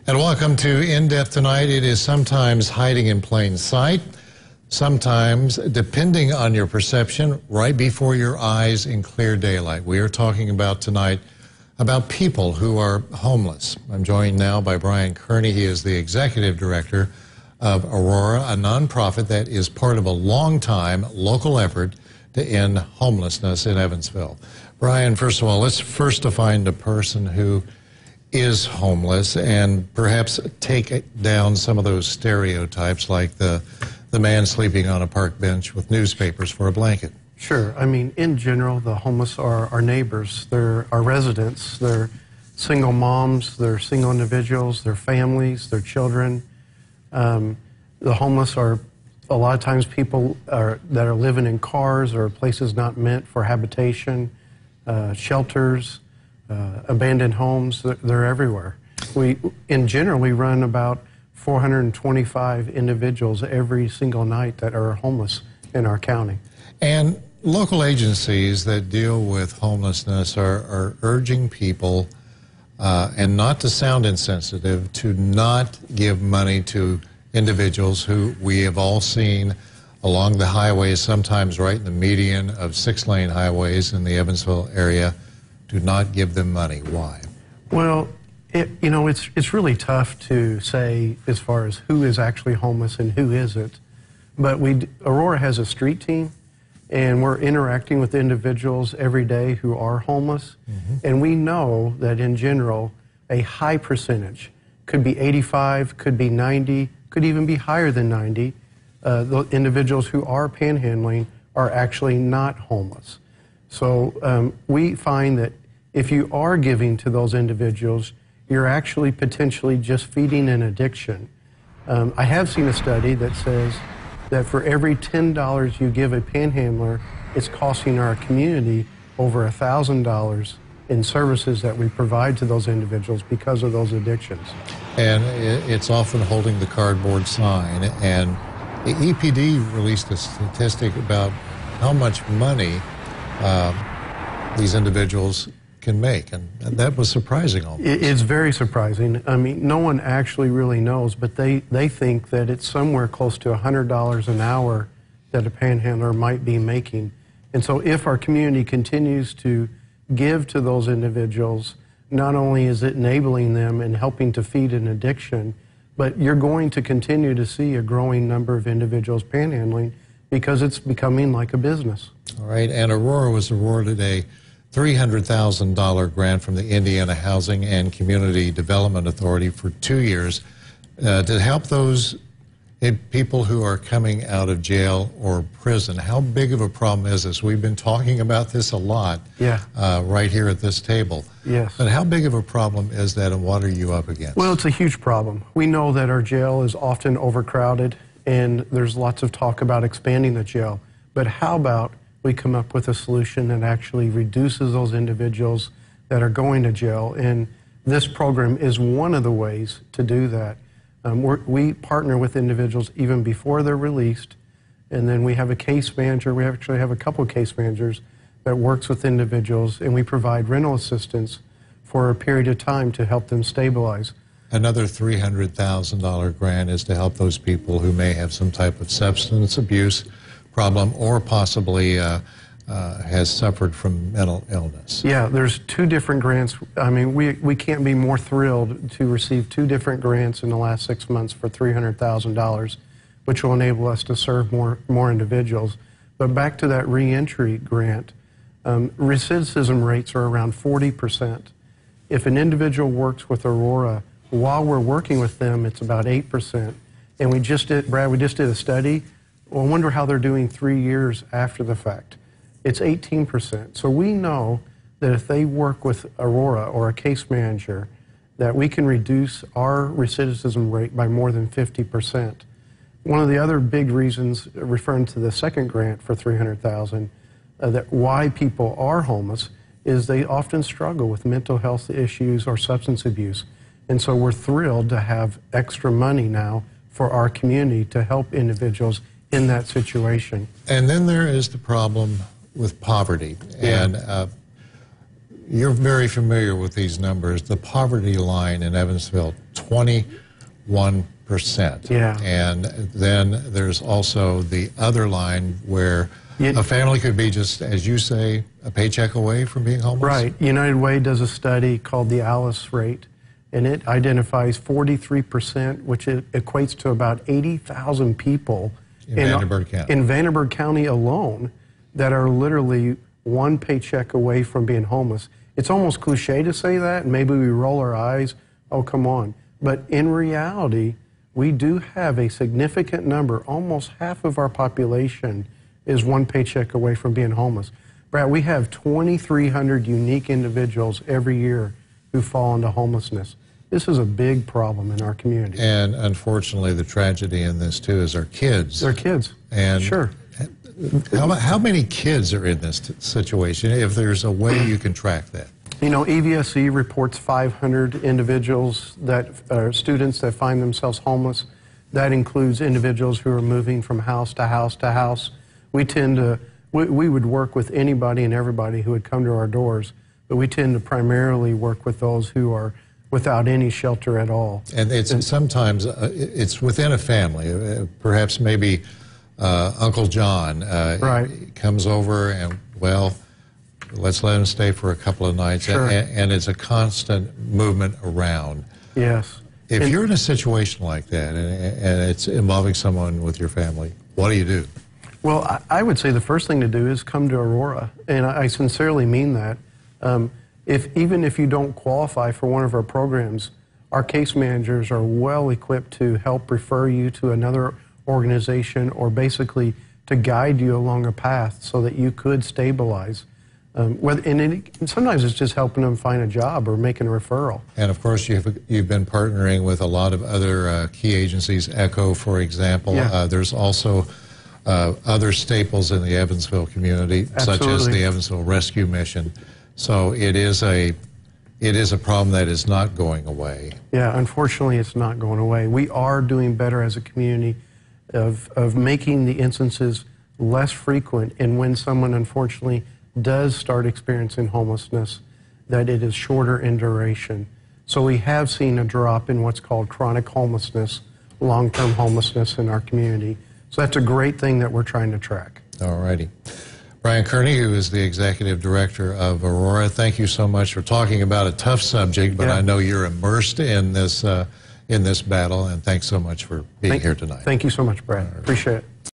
And welcome to In Depth Tonight. It is sometimes hiding in plain sight, sometimes, depending on your perception, right before your eyes in clear daylight. We are talking about tonight about people who are homeless. I'm joined now by Brian Kearney. He is the executive director of Aurora, a nonprofit that is part of a long-time local effort to end homelessness in Evansville. Brian, first of all, let's first define the person who is homeless and perhaps take down some of those stereotypes like the man sleeping on a park bench with newspapers for a blanket. Sure. I mean, in general, the homeless are our neighbors. They're our residents. They're single moms. They're single individuals. They're families. They're children. The homeless are a lot of times people that are living in cars or places not meant for habitation, shelters, abandoned homes. They're everywhere. In general, we run about 425 individuals every single night that are homeless in our county. And local agencies that deal with homelessness are urging people, and not to sound insensitive, to not give money to individuals who we have all seen along the highways, sometimes right in the median of 6-lane highways in the Evansville area. Do not give them money. Why? Well, it's really tough to say as far as who is actually homeless and who isn't. But Aurora has a street team, and we're interacting with individuals every day who are homeless. Mm-hmm. And we know that in general, a high percentage, could be 85, could be 90, could even be higher than 90, the individuals who are panhandling are actually not homeless. So we find that if you are giving to those individuals, you're actually potentially just feeding an addiction. I have seen a study that says that for every $10 you give a panhandler, it's costing our community over $1,000 in services that we provide to those individuals because of those addictions. And it's often holding the cardboard sign. And the EPD released a statistic about how much money these individuals can make, and that was surprising almost. It's very surprising. I mean, no one actually really knows, but they think that it's somewhere close to $100 an hour that a panhandler might be making. And so if our community continues to give to those individuals, not only is it enabling them and helping to feed an addiction, but you're going to continue to see a growing number of individuals panhandling because it's becoming like a business. All right, and Aurora was awarded a $300,000 grant from the Indiana Housing and Community Development Authority for 2 years to help those people who are coming out of jail or prison. How big of a problem is this? We've been talking about this a lot right here at this table. Yes. But how big of a problem is that, and what are you up against? Well, it's a huge problem. We know that our jail is often overcrowded, and there's lots of talk about expanding the jail. But how about we come up with a solution that actually reduces those individuals that are going to jail? And this program is one of the ways to do that. We partner with individuals even before they're released, and then we have a case manager. We actually have a couple of case managers that works with individuals, and we provide rental assistance for a period of time to help them stabilize. Another $300,000 grant is to help those people who may have some type of substance abuse problem or possibly has suffered from mental illness. Yeah, there's 2 different grants. I mean, we can't be more thrilled to receive 2 different grants in the last 6 months for $300,000, which will enable us to serve more individuals. But back to that reentry grant, recidivism rates are around 40%. If an individual works with Aurora, while we're working with them, it's about 8%. And we just did a study. Well, I wonder how they're doing 3 years after the fact. It's 18%. So we know that if they work with Aurora or a case manager, that we can reduce our recidivism rate by more than 50%. One of the other big reasons, referring to the second grant for $300,000, that why people are homeless is they often struggle with mental health issues or substance abuse. And so we're thrilled to have extra money now for our community to help individuals in that situation. And then there is the problem with poverty. Yeah. And you're very familiar with these numbers. The poverty line in Evansville, 21%. Yeah. And then there's also the other line where a family could be just, as you say, a paycheck away from being homeless. Right. United Way does a study called the Alice rate, and it identifies 43%, which equates to about 80,000 people in Vanderburgh County. In Vanderburgh County alone that are literally one paycheck away from being homeless. It's almost cliche to say that, and maybe we roll our eyes, oh, come on. But in reality, we do have a significant number, almost half of our population is one paycheck away from being homeless. Brad, we have 2,300 unique individuals every year who fall into homelessness. This is a big problem in our community. And unfortunately, the tragedy in this, too, is our kids. They're kids. And sure. How many kids are in this situation, if there's a way you can track that? You know, EVSE reports 500 individuals that are students that find themselves homeless. That includes individuals who are moving from house to house to house. We would work with anybody and everybody who would come to our doors, but we tend to primarily work with those who are without any shelter at all. And sometimes it's within a family, perhaps maybe Uncle John comes over and, well, let's let him stay for a couple of nights. Sure. And it's a constant movement around. Yes. If you're in a situation like that and it's involving someone with your family, what do you do? Well, I would say the first thing to do is come to Aurora, and I sincerely mean that. Even if you don't qualify for one of our programs, our case managers are well equipped to help refer you to another organization or basically to guide you along a path so that you could stabilize. And sometimes it's just helping them find a job or making a referral. And of course, you've been partnering with a lot of other key agencies, ECHO, for example. Yeah. There's also other staples in the Evansville community, such as the Evansville Rescue Mission. So it is a problem that is not going away. Yeah, unfortunately, it's not going away. We are doing better as a community of making the instances less frequent, and when someone unfortunately does start experiencing homelessness, that it is shorter in duration. So we have seen a drop in what's called chronic homelessness, long-term homelessness in our community. So that's a great thing that we're trying to track. All righty. Brian Kearney, who is the Executive Director of Aurora, thank you so much for talking about a tough subject, but I know you're immersed in this battle, and thanks so much for being here tonight. Thank you so much, Brad. Appreciate it.